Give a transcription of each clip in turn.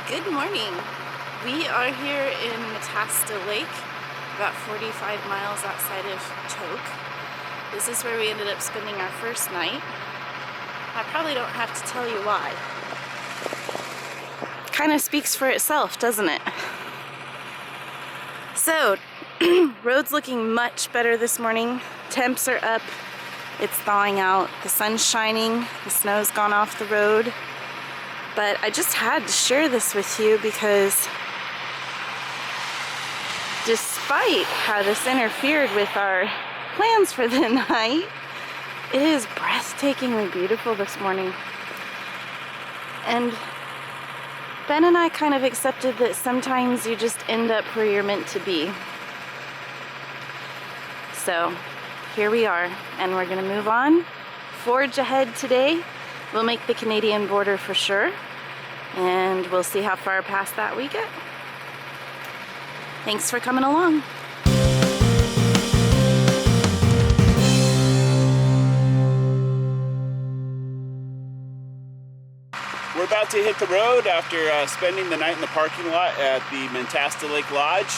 Good morning. We are here in Matasta Lake, about 45 miles outside of Tok. This is where we ended up spending our first night. I probably don't have to tell you why. Kind of speaks for itself, doesn't it? So, road's looking much better this morning. Temps are up, it's thawing out, the sun's shining, the snow's gone off the road. But I just had to share this with you because despite how this interfered with our plans for the night, it is breathtakingly beautiful this morning. And Ben and I kind of accepted that sometimes you just end up where you're meant to be. So here we are, and we're gonna move on, forge ahead today. We'll make the Canadian border for sure, and we'll see how far past that we get. Thanks for coming along. We're about to hit the road after spending the night in the parking lot at the Matasta Lake Lodge.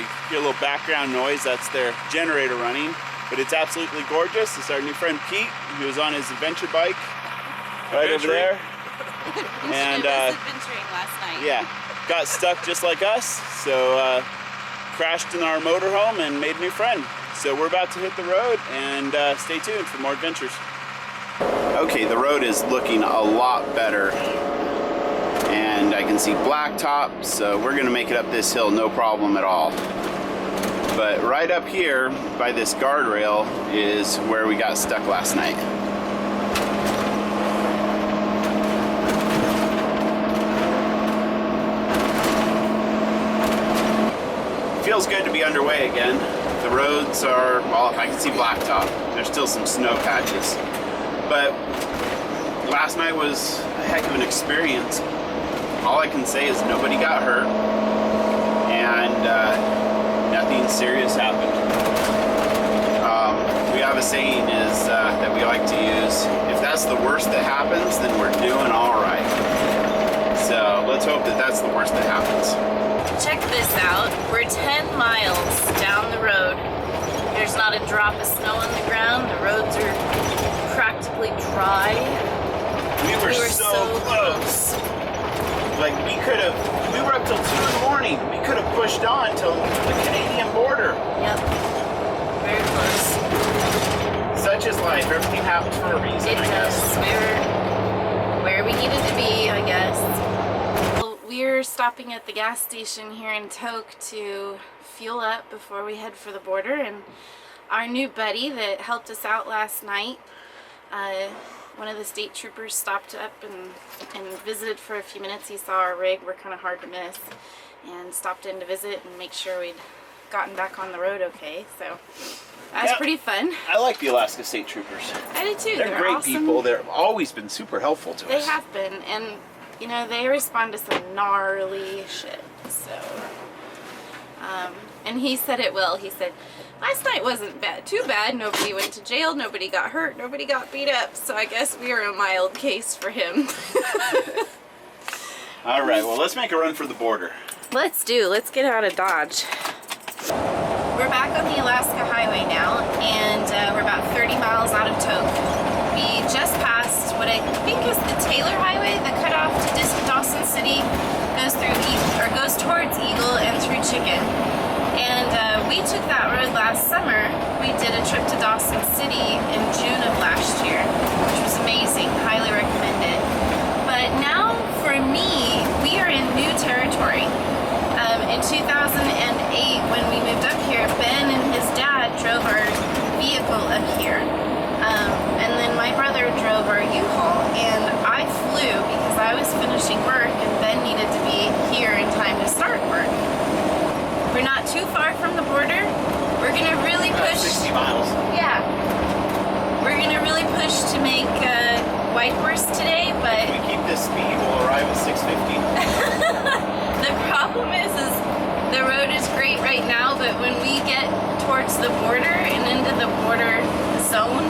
You hear a little background noise, that's their generator running, but it's absolutely gorgeous. It's our new friend Pete, who was on his adventure bike right over there. And adventuring last night. Yeah, got stuck just like us, so crashed in our motorhome and made a new friend. So we're about to hit the road, and stay tuned for more adventures. Okay, the road is looking a lot better, and I can see blacktop, so we're gonna make it up this hill no problem at all. But right up here by this guardrail is where we got stuck last night. Feels good to be underway again. The roads are, well, I can see blacktop. There's still some snow patches. But last night was a heck of an experience. All I can say is nobody got hurt, and nothing serious happened. We have a saying is that we like to use, if that's the worst that happens, then we're doing all right. So let's hope that that's the worst that happens. Check this out. We're 10 miles down the road. There's not a drop of snow on the ground. The roads are practically dry. We were so close. Like we were up till 2 in the morning. We could have pushed on till the Canadian border. Yep. Very close. Such is life. Everything happens for a reason, I guess. We're where we needed to be, I guess. We're stopping at the gas station here in Tok to fuel up before we head for the border, and our new buddy that helped us out last night, one of the state troopers stopped up and visited for a few minutes. He saw our rig, we're kind of hard to miss, and stopped in to visit and make sure we'd gotten back on the road okay. So that was pretty fun. I like the Alaska State Troopers. I did too. They're great awesome people. They've always been super helpful to us. They have been, and you know, they respond to some gnarly shit, so, and he said it well. He said, last night wasn't too bad. Nobody went to jail, nobody got hurt, nobody got beat up, so I guess we are a mild case for him. All right, well, let's make a run for the border. Let's get out of Dodge. We're back on the Alaska Highway now, and we're about 30 miles out of Tok. We just passed what I think is the Taylor Highway, the cutoff to Dawson City, goes towards Eagle and through Chicken. And we took that road last summer. We did a trip to Dawson City in June of last year, which was amazing, highly recommended. But now, for me, we are in new territory. In 2008, when we moved up here, Ben and his dad drove our vehicle up here. And then my brother drove our U-Haul, and I flew because I was finishing work and Ben needed to be here in time to start work. We're not too far from the border. We're gonna really push. 60 miles. Yeah. We're gonna really push to make Whitehorse today, but If we keep this speed, we'll arrive at 6:50. the problem is the road is great right now, but when we get towards the border and into the border zone,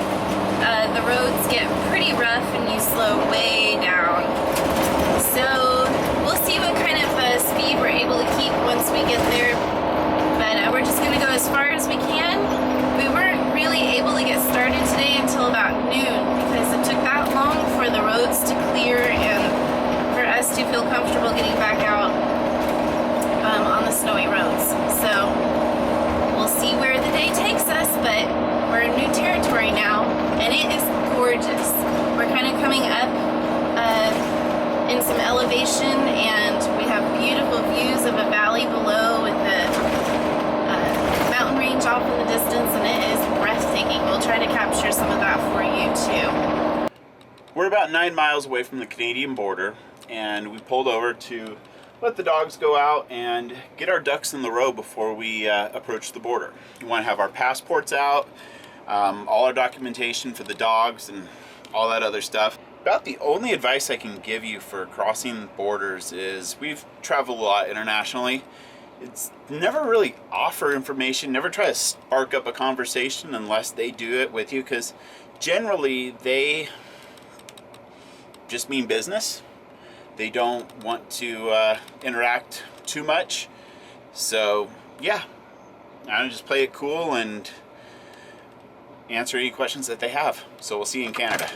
the roads get pretty rough and you slow way down. So we'll see what kind feel comfortable getting back out on the snowy roads. So we'll see where the day takes us, but we're in new territory now, and it is gorgeous. We're kind of coming up in some elevation, and we have beautiful views of a valley below with the mountain range off in the distance, and it is breathtaking. We'll try to capture some of that for you too. We're about 9 miles away from the Canadian border, and we pulled over to let the dogs go out and get our ducks in the row before we approach the border. We want to have our passports out, all our documentation for the dogs and all that other stuff. About the only advice I can give you for crossing borders is, we've traveled a lot internationally. It's never really offer information, never try to spark up a conversation unless they do it with you, because generally they just mean business. They don't want to interact too much. So yeah, I just play it cool and answer any questions that they have. So we'll see you in Canada.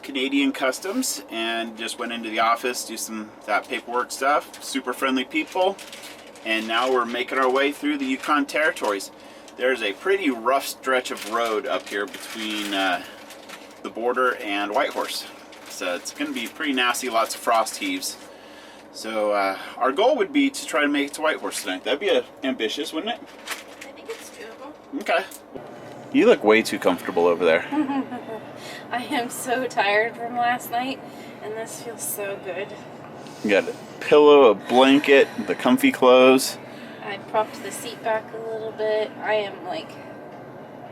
Canadian Customs and just went into the office, do some that paperwork stuff. Super friendly people, and now we're making our way through the Yukon territories. There's a pretty rough stretch of road up here between the border and Whitehorse, so it's going to be pretty nasty, lots of frost heaves. So our goal would be to try to make it to Whitehorse tonight. That'd be ambitious, wouldn't it? I think it's doable. Okay. You look way too comfortable over there. I am so tired from last night, and this feels so good. You got a pillow, a blanket, the comfy clothes. I propped the seat back a little bit. I am like,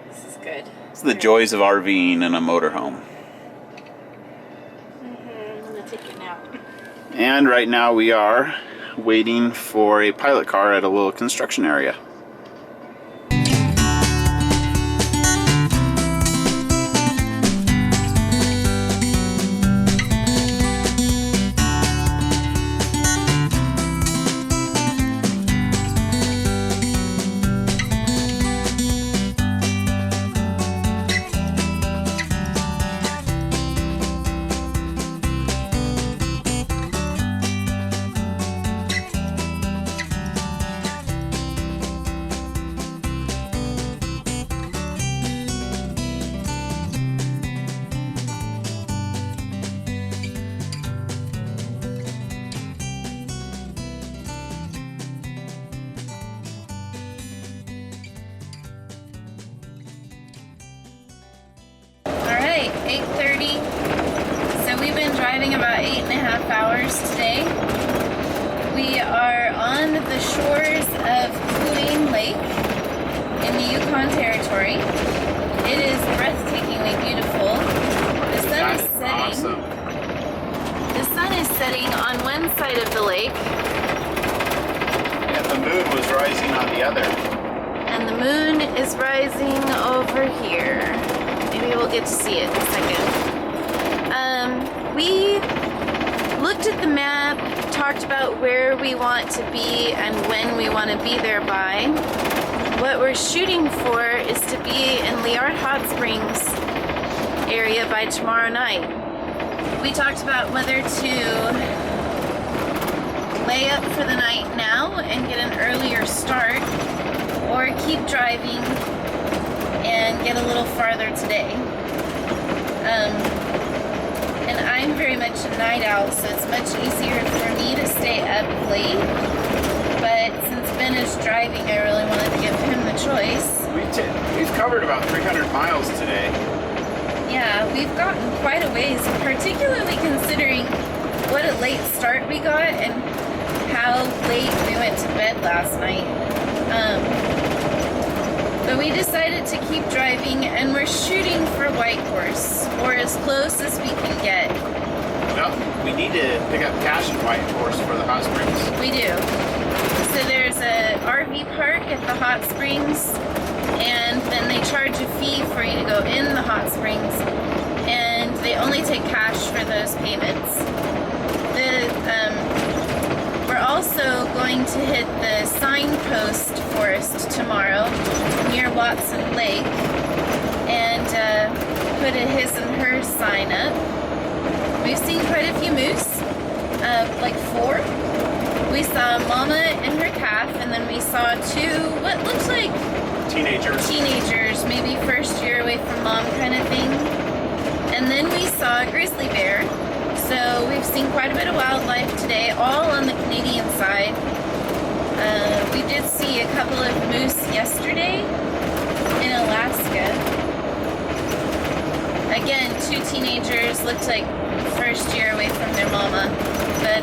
this is good. It's the joys of RVing in a motorhome. I'm gonna take a nap. And right now we are waiting for a pilot car at a little construction area. Alright, 8:30. So we've been driving about 8.5 hours today. We are on the shores of Kuwait Lake in the Yukon Territory. It is breathtakingly beautiful. The sun is setting. Awesome. The sun is setting on one side of the lake, And the moon was rising on the other. and the moon is rising over here. Maybe we'll get to see it in a second. We looked at the map, talked about where we want to be and when we want to be there by. What we're shooting for is to be in Liard Hot Springs area by tomorrow night. We talked about whether to lay up for the night now and get an earlier start, or keep driving and get a little farther today. And I'm very much a night owl, so it's much easier for me to stay up late. But since Ben is driving, I really wanted to give him the choice. We've covered about 300 miles today. Yeah, we've gotten quite a ways, particularly considering what a late start we got and how late we went to bed last night. But we decided to keep driving, and we're shooting for Whitehorse, or as close as we can get. need to pick up cash in Whitehorse for the hot springs. We do. So there's a RV park at the hot springs, and then they charge a fee for you to go in the hot springs, and they only take cash for those payments. We're also going to hit the signpost forest tomorrow near Watson Lake and put a his and hers sign up. We've seen quite a few moose, like 4. We saw Mama and her calf, and then we saw 2, what looks like teenagers, maybe first year away from mom kind of thing. And then we saw a grizzly bear. So we've seen quite a bit of wildlife today, all on the Canadian side. We did see a couple of moose yesterday in Alaska. Again, 2 teenagers, looked like first year away from their mama. But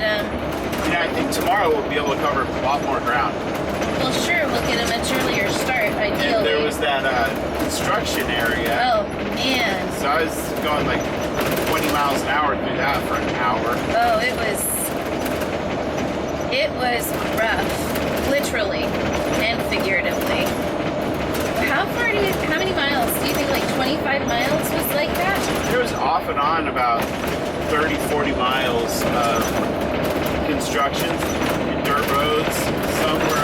yeah, I think tomorrow we'll be able to cover a lot more ground. well, sure, we'll get a much earlier start, ideally. And there was that construction area. Oh, man. So I was going like 20 miles an hour through that for an hour. Oh, it was rough, literally and figuratively. How many miles? Do you think like 25 miles was like that? There was off and on about 30, 40 miles of construction and dirt roads. Some were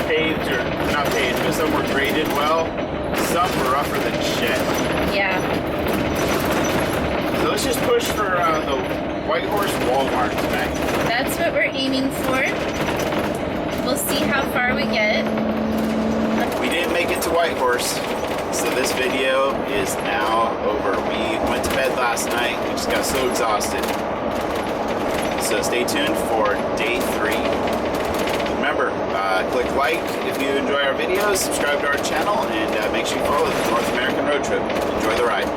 paved, or not paved, but some were graded well. Some were rougher than shit. Yeah. So let's just push for the Whitehorse Walmart tonight. That's what we're aiming for. We'll see how far we get. We didn't make it to Whitehorse, so this video is now over. We went to bed last night. We just got so exhausted. So stay tuned for day 3. Remember, click like if you enjoy our videos, subscribe to our channel, and make sure you follow the North American Road Trip. Enjoy the ride.